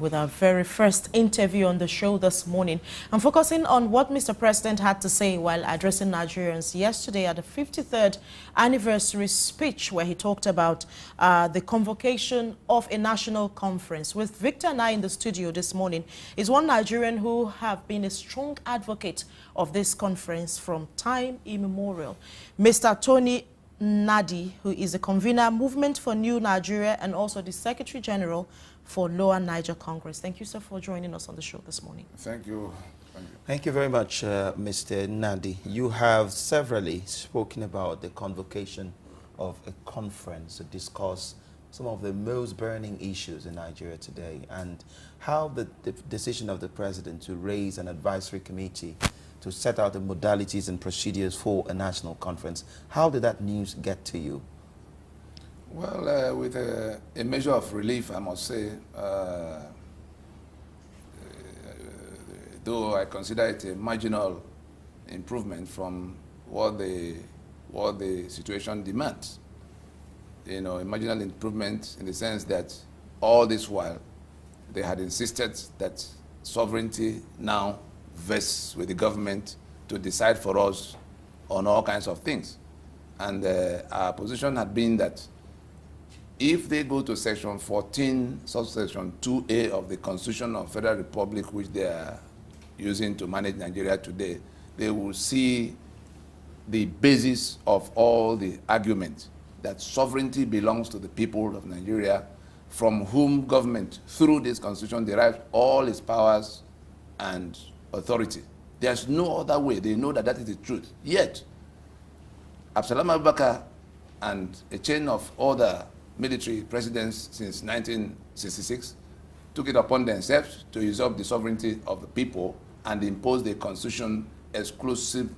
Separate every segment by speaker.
Speaker 1: with our very first interview on the show this morning. I'm focusing on what Mr. President had to say while addressing Nigerians yesterday at the 53rd anniversary speech, where he talked about the convocation of a national conference. With Victor and I in the studio this morning is one Nigerian who have been a strong advocate of this conference from time immemorial, Mr. Tony Nadi, who is the convener, Movement for New Nigeria, and also the Secretary General for Lower Niger Congress. Thank you, sir, for joining us on the show this morning.
Speaker 2: Thank you.
Speaker 3: Thank you very much, Mr. Nadi. You have severally spoken about the convocation of a conference to discuss some of the most burning issues in Nigeria today, and how the decision of the president to raise an advisory committee to set out the modalities and procedures for a national conference. How did that news get to you?
Speaker 2: Well, with a measure of relief, I must say, though I consider it a marginal improvement from what the situation demands. You know, a marginal improvement in the sense that all this while they had insisted that sovereignty now vests with the government to decide for us on all kinds of things. And our position had been that if they go to section 14, subsection 2A of the Constitution of Federal Republic, which they are using to manage Nigeria today, they will see the basis of all the argument that sovereignty belongs to the people of Nigeria, from whom government, through this constitution, derives all its powers and authority. There's no other way. They know that that is the truth. Yet, Absalom Abubakar and a chain of other military presidents since 1966 took it upon themselves to usurp the sovereignty of the people and impose the constitution exclusive,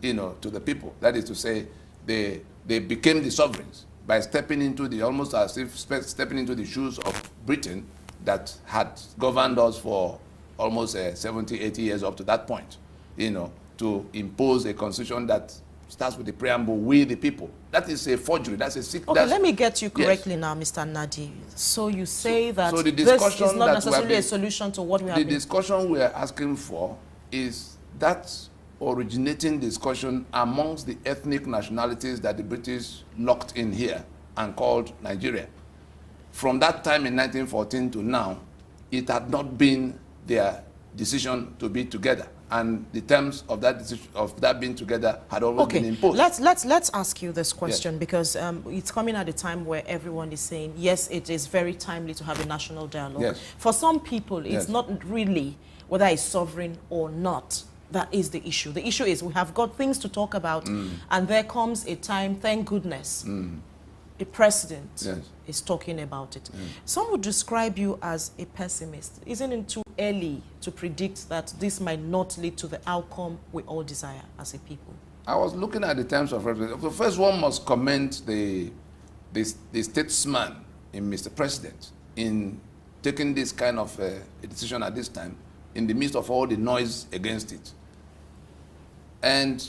Speaker 2: to the people. That is to say, they became the sovereigns by stepping into the, almost as if stepping into the shoes of Britain that had governed us for almost 70, 80 years up to that point, to impose a constitution that starts with the preamble, we the people. That is a forgery. That's a sick.
Speaker 1: Okay, let me get you correctly now, Mr. Nadi. So you say that this is not necessarily a solution to what we have been...
Speaker 2: The discussion we are asking for is that originating discussion amongst the ethnic nationalities that the British locked in here and called Nigeria. From that time in 1914 to now, it had not been their decision to be together, and the terms of that decision, of that being together, had always been imposed.
Speaker 1: Let's ask you this question, yes, because it's coming at a time where everyone is saying, yes, it is very timely to have a national dialogue. Yes. For some people, it's yes, not really whether it's sovereign or not that is the issue. The issue is we have got things to talk about, and there comes a time, thank goodness, a president yes, is talking about it. Some would describe you as a pessimist. Isn't it too early to predict that this might not lead to the outcome we all desire as a people?
Speaker 2: I was looking at the terms of reference. The first one must commend the statesman in Mr. President in taking this kind of a decision at this time in the midst of all the noise against it. And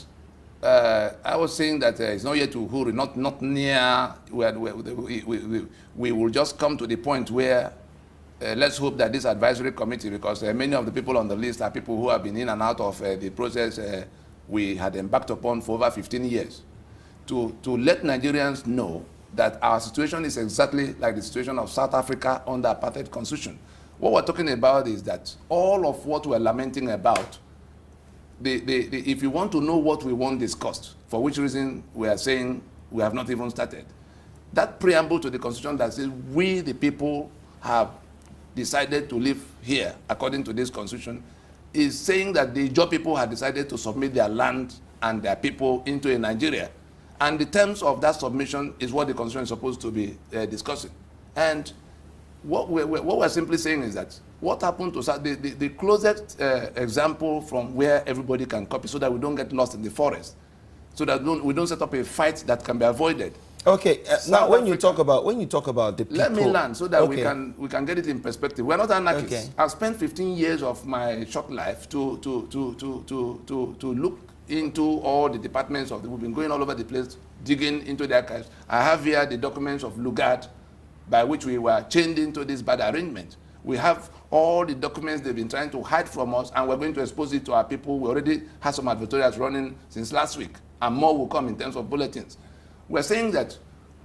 Speaker 2: I was saying that it's not yet to Uhuru, not near where we will just come to the point where let's hope that this advisory committee, because many of the people on the list are people who have been in and out of the process we had embarked upon for over 15 years, to let Nigerians know that our situation is exactly like the situation of South Africa under apartheid constitution. What we're talking about is that all of what we're lamenting about, if you want to know what we want discussed, for which reason we are saying we have not even started, that preamble to the constitution that says we the people have decided to live here according to this constitution is saying that the Ijaw people have decided to submit their land and their people into a Nigeria. And the terms of that submission is what the constitution is supposed to be discussing. And what we're simply saying is that what happened to the closest example from where everybody can copy, so that we don't get lost in the forest, so that we don't set up a fight that can be avoided.
Speaker 3: Okay, now when you talk about the people,
Speaker 2: let me learn so that we can get it in perspective. We're not anarchists.
Speaker 3: Okay.
Speaker 2: I've spent 15 years of my short life to look into all the departments of we've been going all over the place, digging into the archives. I have here the documents of Lugard, by which we were chained into this bad arrangement. We have all the documents they've been trying to hide from us, and we're going to expose it to our people. We already have some advertorials running since last week, and more will come in terms of bulletins. We're saying that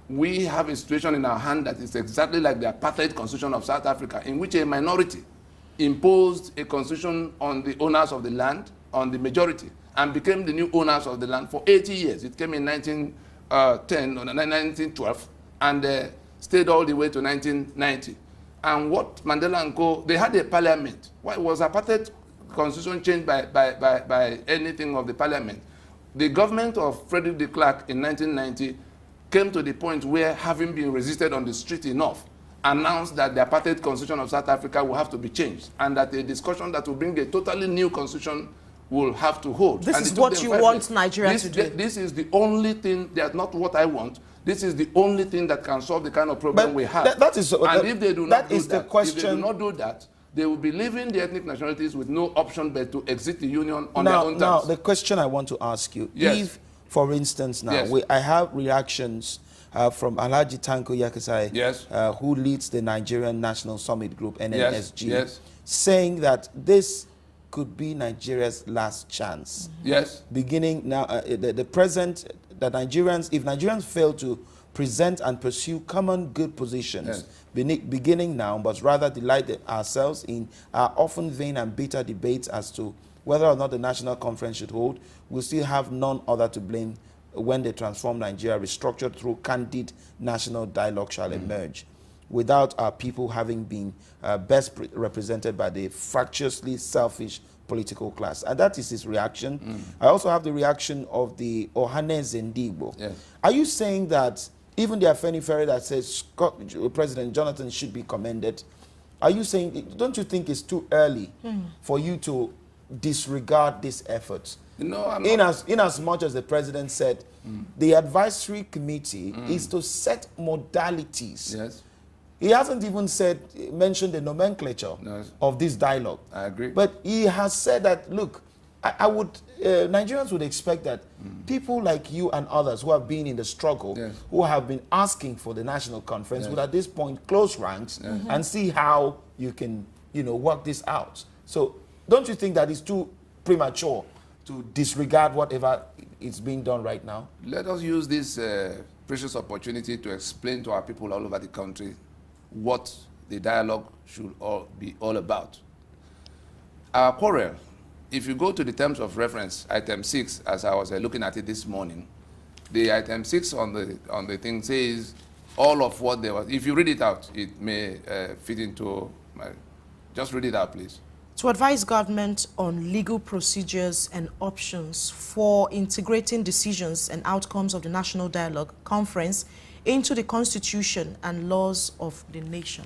Speaker 2: we have a situation in our hand that is exactly like the apartheid constitution of South Africa, in which a minority imposed a constitution on the owners of the land, on the majority, and became the new owners of the land for 80 years. It came in 1912, and stayed all the way to 1990. And what Mandela and co, they had a parliament. Why was apartheid constitution changed by anything of the parliament? The government of President de Klerk in 1990 came to the point where, having been resisted on the street enough, announced that the apartheid constitution of South Africa will have to be changed, and that a discussion that will bring a totally new constitution will have to hold.
Speaker 1: This is what you want Nigeria to do.
Speaker 2: This is the only thing, that's not what I want. This is the only thing that can solve the kind of problem we have.
Speaker 3: That is,
Speaker 2: and if they do not do that,
Speaker 3: question.
Speaker 2: If they do not do that, they will be leaving the ethnic nationalities with no option but to exit the union on their own terms.
Speaker 3: Now, the question I want to ask you,
Speaker 2: yes.
Speaker 3: If, for instance, now,
Speaker 2: yes.
Speaker 3: I have reactions from Alhaji Tanko Yakasai,
Speaker 2: yes.
Speaker 3: Who leads the Nigerian National Summit Group, NNSG,
Speaker 2: yes.
Speaker 3: saying that this could be Nigeria's last chance.
Speaker 2: Yes.
Speaker 3: Beginning now, the present, that Nigerians, if Nigerians fail to present and pursue common good positions, yes. Beginning now, but rather delight ourselves in our often vain and bitter debates as to whether or not the National Conference should hold, we'll still have none other to blame when they transform Nigeria, restructured through candid national dialogue shall emerge, without our people having been best represented by the fractiously selfish political class. And that is his reaction. I also have the reaction of the Ohaneze Ndigbo. Yes. Are you saying that even the Afenifere that says President Jonathan should be commended, are you saying, don't you think it's too early for you to disregard these efforts?
Speaker 2: No, I'm
Speaker 3: not. In as much as the president said, the advisory committee is to set modalities. Yes. He hasn't even mentioned the nomenclature of this dialogue.
Speaker 2: I agree.
Speaker 3: But he has said that, look, Nigerians would expect that people like you and others who have been in the struggle, who have been asking for the national conference, would at this point close ranks and see how you can, work this out. So don't you think that it's too premature to disregard whatever is being done right now?
Speaker 2: Let us use this precious opportunity to explain to our people all over the country what the dialogue should be all about. Our quarrel, if you go to the terms of reference, item 6, as I was looking at it this morning, the item 6 on the thing says all of what there was. If you read it out, it may fit into just read it out, please.
Speaker 1: To advise government on legal procedures and options for integrating decisions and outcomes of the National Dialogue Conference into the Constitution and laws of the nation.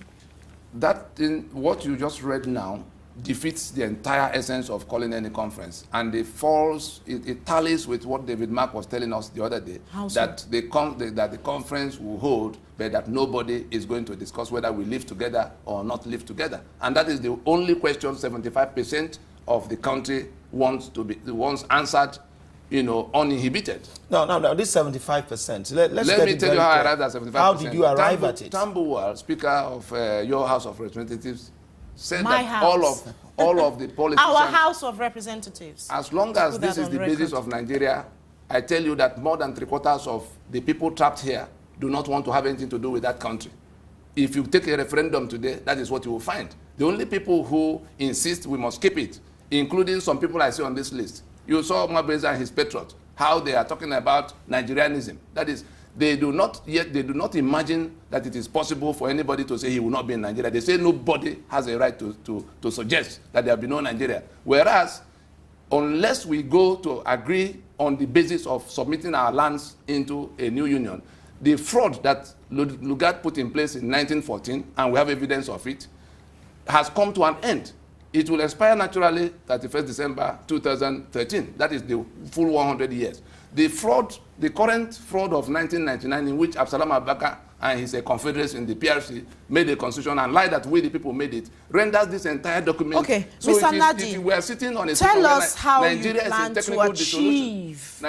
Speaker 2: That thing, what you just read now, defeats the entire essence of calling any conference, and it tallies with what David Mark was telling us the other day, that the conference will hold, but that nobody is going to discuss whether we live together or not live together. And that is the only question 75% of the country wants answered, uninhibited.
Speaker 3: No, this 75%.
Speaker 2: Let me tell you how I arrived at 75%.
Speaker 3: How did you arrive at it?
Speaker 2: Tambuwal, Speaker of your House of Representatives, said that all of the politicians...
Speaker 1: Our House of Representatives.
Speaker 2: As long as this is the basis of Nigeria, I tell you that more than 3/4 of the people trapped here do not want to have anything to do with that country. If you take a referendum today, that is what you will find. The only people who insist we must keep it, including some people I see on this list. You saw Mabeza and his patriot, how they are talking about Nigerianism. That is, they do not imagine that it is possible for anybody to say he will not be in Nigeria. They say nobody has a right to suggest that there will be no Nigeria. Whereas, unless we go to agree on the basis of submitting our lands into a new union, the fraud that Lugard put in place in 1914, and we have evidence of it, has come to an end. It will expire naturally 31st December 2013. That is the full 100 years. The current fraud of 1999, in which Absalam Abubakar and he's a confederate in the PRC, made a constitution and lied that we the people made it, renders this entire document.
Speaker 1: Okay,
Speaker 2: so
Speaker 1: Mr. Nadi,
Speaker 2: if we are sitting on a
Speaker 1: tell us how
Speaker 2: Nigeria
Speaker 1: you plan to achieve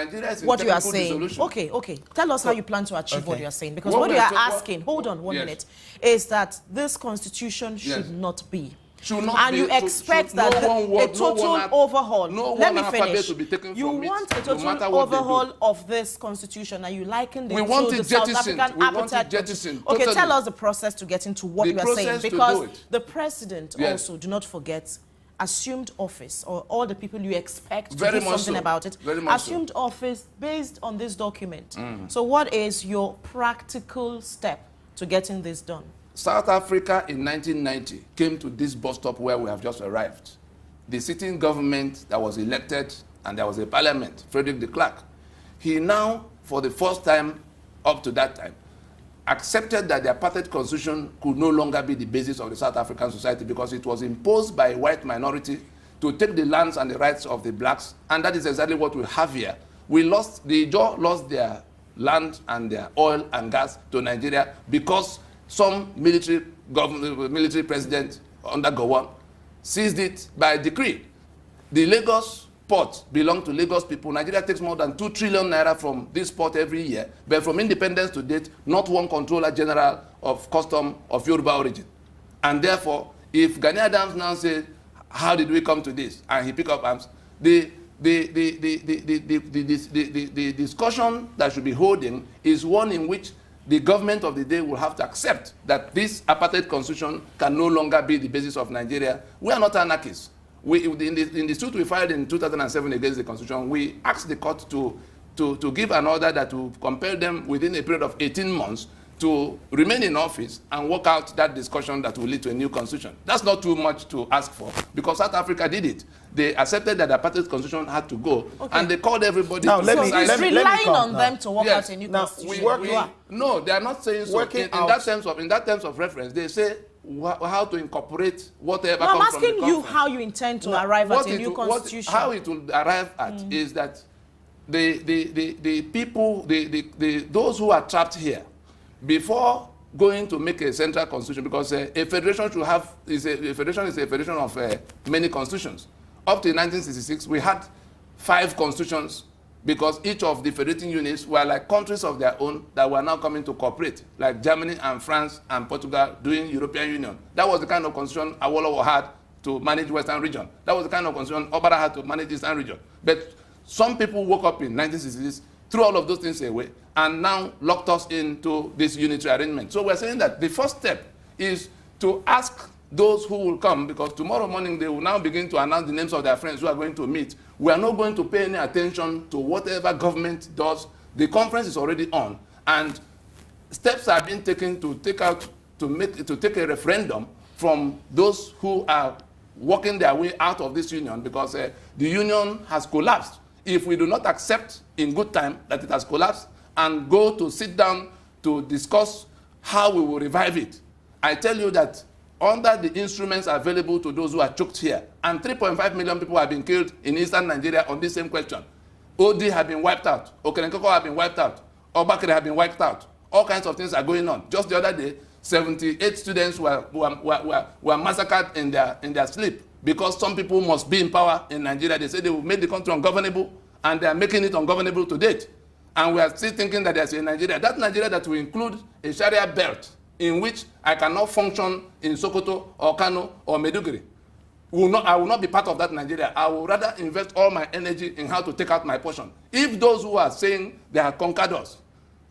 Speaker 1: what you are saying. Okay. Tell us how you plan to achieve what you are saying. Because what you are asking, hold on one minute, is that this constitution should not be. And you expect that a total overhaul. Let me finish. You want a total overhaul of this constitution, and you liken it to the South African apartheid. Okay, tell us the process to get into what you are saying, because the president also, do not forget, assumed office, or all the people you expect to do something about it, assumed office based on this document. So what is your practical step to getting this done?
Speaker 2: South Africa in 1990 came to this bus stop where we have just arrived. The sitting government that was elected, and there was a parliament, Frederick de Klerk, he now, for the first time up to that time, accepted that the apartheid constitution could no longer be the basis of the South African society, because it was imposed by a white minority to take the lands and the rights of the blacks, and that is exactly what we have here. The Ijaw lost their land and their oil and gas to Nigeria because some military president under Gowon seized it by decree. The Lagos port belonged to Lagos people. Nigeria takes more than 2 trillion naira from this port every year, but from independence to date, not one controller general of custom of Yoruba origin. And therefore, if Gani Adams now says, how did we come to this? And he pick up arms, the discussion that should be holding is one in which the government of the day will have to accept that this apartheid constitution can no longer be the basis of Nigeria. We are not anarchists. In the suit we filed in 2007 against the constitution, we asked the court to give an order that will compel them within a period of 18 months to remain in office and work out that discussion that will lead to a new constitution. That's not too much to ask for, because South Africa did it. They accepted that the apartheid constitution had to go, and they called everybody.
Speaker 1: Now, relying on them to work out a new constitution.
Speaker 2: No, they are not saying so. In that terms of reference, they say how to incorporate whatever comes from the conference.
Speaker 1: I'm asking you how you intend to arrive at a new constitution.
Speaker 2: How it will arrive at is that the people, those who are trapped here, before going to make a central constitution, because a federation should have a federation of many constitutions. Up to 1966, we had 5 constitutions, because each of the federating units were like countries of their own that were now coming to cooperate, like Germany and France and Portugal doing European Union. That was the kind of constitution Awolowo had to manage Western region. That was the kind of constitution Obara had to manage Eastern region. But some people woke up in 1966, threw all of those things away, and now locked us into this unitary arrangement. So we're saying that the first step is to ask those who will come, because tomorrow morning they will now begin to announce the names of their friends who are going to meet. We are not going to pay any attention to whatever government does. The conference is already on, and steps are being taken to take a referendum from those who are working their way out of this union, because the union has collapsed. If we do not accept in good time that it has collapsed and go to sit down to discuss how we will revive it, I tell you that under the instruments available to those who are choked here, and 3.5 million people have been killed in eastern Nigeria on this same question. OD have been wiped out, Okerenkoko have been wiped out, Obakere have been wiped out. All kinds of things are going on. Just the other day, 78 students were massacred in their sleep, because some people must be in power in Nigeria. They say they will make the country ungovernable, and they are making it ungovernable to date. And we are still thinking that there's a Nigeria. That Nigeria that will include a Sharia belt in which I cannot function in Sokoto or Kano or Meduguri. I will not be part of that Nigeria. I will rather invest all my energy in how to take out my portion. If those who are saying they have conquered us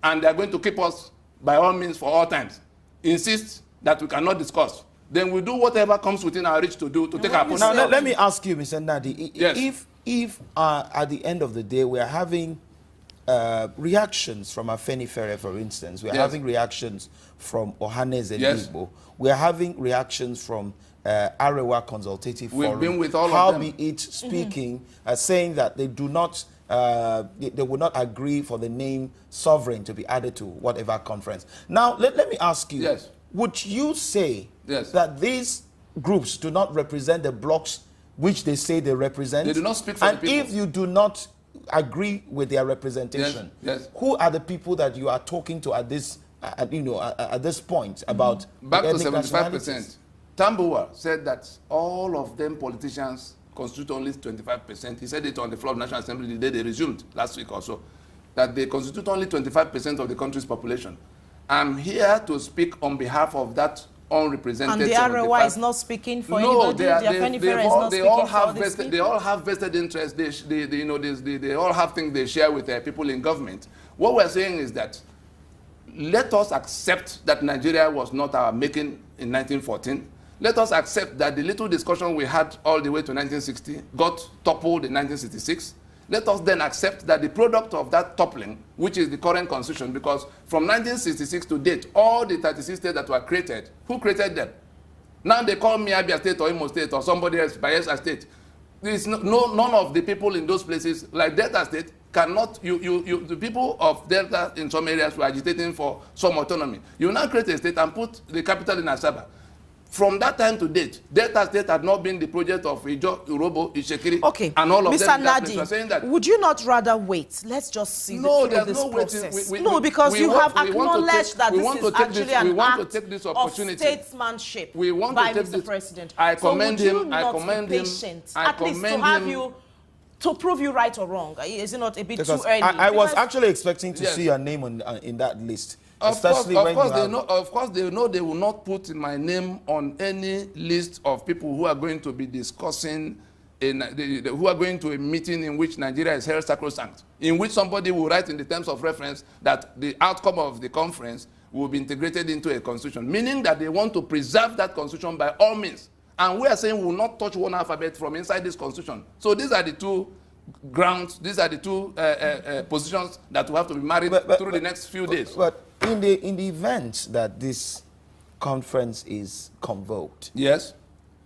Speaker 2: and they are going to keep us by all means for all times insist that we cannot discuss, then we do whatever comes within our reach to do to take our portion.
Speaker 3: Now, let me ask you, Mr. Nadi,
Speaker 2: yes.
Speaker 3: if at the end of the day we are having reactions from Afenifere, for instance, we are having reactions from Ohanes and Igbo, we are having reactions from Arewa Consultative Forum.
Speaker 2: We've been with all of them.
Speaker 3: How be it speaking, saying that they do not, they would not agree for the name sovereign to be added to whatever conference. Now, let me ask you, would you say that these groups do not represent the blocks which they say they represent?
Speaker 2: They do not speak for the people.
Speaker 3: And if you do not agree with their representation, who are the people that you are talking to at this at this point about
Speaker 2: back to 75%. Tambuwal said that all of them politicians constitute only 25%. He said it on the floor of National Assembly the day they resumed last week or so, that they constitute only 25% of the country's population. I'm here to speak on behalf of that unrepresented.
Speaker 1: And the ROI is not speaking for anybody.
Speaker 2: They all have vested interests. They all have things they share with their people in government. What we're saying is that let us accept that Nigeria was not our making in 1914. Let us accept that the little discussion we had all the way to 1960 got toppled in 1966. Let us then accept that the product of that toppling, which is the current constitution, because from 1966 to date, all the 36 states that were created, who created them? Now they call me Abia State or Imo State or somebody else, Bayelsa State. None of the people in those places, like Delta State, cannot, the people of Delta in some areas were agitating for some autonomy. You now create a state and put the capital in Asaba. From that time to date, Delta State had not been the project of Ijo, Urobo, Ishekiri, and all of
Speaker 1: Mr.
Speaker 2: them.
Speaker 1: Mr. Nadi, would you not rather wait? Let's just see this process. Because you have acknowledged that this is actually an act of statesmanship by Mr. President.
Speaker 2: I commend him.
Speaker 1: I commend him. At least to have you, to prove you right or wrong. Is it not a bit too early?
Speaker 3: I was actually expecting to see your name in that list.
Speaker 2: Of course, they know they will not put my name on any list of people who are going to be discussing, who are going to a meeting in which Nigeria is held sacrosanct, in which somebody will write in the terms of reference that the outcome of the conference will be integrated into a constitution, meaning that they want to preserve that constitution by all means. And we are saying we will not touch one alphabet from inside this constitution. So these are the two grounds, these are the two positions that will have to be married through the next few days.
Speaker 3: But in the event that this conference is convoked,
Speaker 2: yes,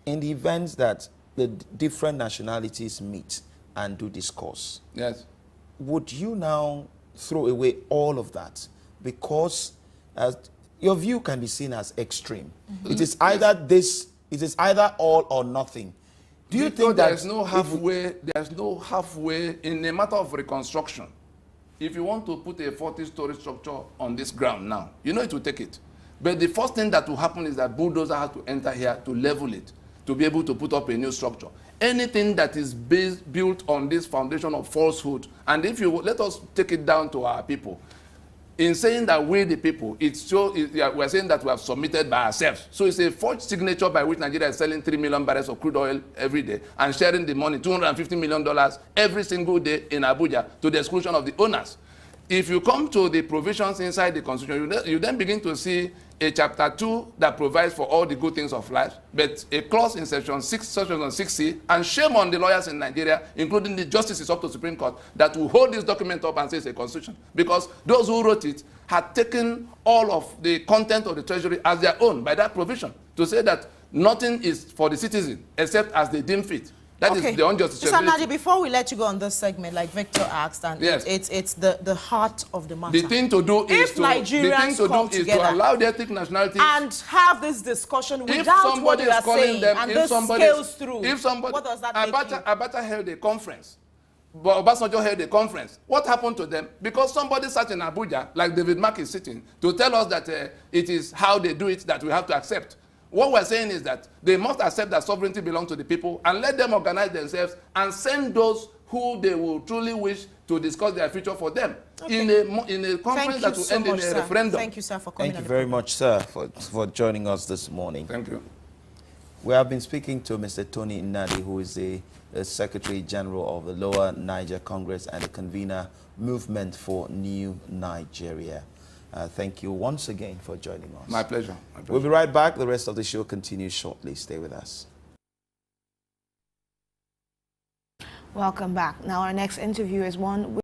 Speaker 3: in the event that the different nationalities meet and do discourse,
Speaker 2: yes,
Speaker 3: would you now throw away all of that? Because your view can be seen as extreme. It is either this, it is either all or nothing. Do you think that
Speaker 2: there's no halfway? There's no halfway in a matter of reconstruction. If you want to put a 40-story structure on this ground now, you know it will take it. But the first thing that will happen is that bulldozer has to enter here to level it, to be able to put up a new structure. Anything that is built on this foundation of falsehood, and if you let us take it down to our people, in saying that we the people, we're saying that we have submitted by ourselves. So it's a forged signature by which Nigeria is selling 3 million barrels of crude oil every day and sharing the money, $250 million every single day in Abuja, to the exclusion of the owners. If you come to the provisions inside the Constitution, you then begin to see a chapter 2 that provides for all the good things of life, but a clause in section 6C, and shame on the lawyers in Nigeria, including the justices up to the Supreme Court, that will hold this document up and say it's a constitution. Because those who wrote it had taken all of the content of the Treasury as their own by that provision, to say that nothing is for the citizen except as they deem fit. That is the unjustifiability.
Speaker 1: Mr. Nadi, before we let you go on this segment, like Victor asked, and yes, it's the heart of the matter.
Speaker 2: The thing to do is to allow the ethnic nationalities
Speaker 1: and have this discussion without what you are saying, and this scales through.
Speaker 2: If somebody,
Speaker 1: what does that make you?
Speaker 2: Abacha held a conference, Obasanjo held a conference. What happened to them? Because somebody sat in Abuja, like David Mark is sitting, to tell us that it is how they do it that we have to accept. What we're saying is that they must accept that sovereignty belongs to the people and let them organize themselves and send those who they will truly wish to discuss their future for them in a conference that will end in a referendum.
Speaker 1: Thank you, sir, for coming.
Speaker 3: Thank you very much, sir, for joining us this morning.
Speaker 2: Thank you.
Speaker 3: We have been speaking to Mr. Tony Nadi, who is the Secretary General of the Lower Niger Congress and the convener Movement for New Nigeria. Thank you once again for joining us.
Speaker 2: My pleasure.
Speaker 3: We'll be right back. The rest of the show continues shortly. Stay with us.
Speaker 4: Welcome back. Now our next interview is one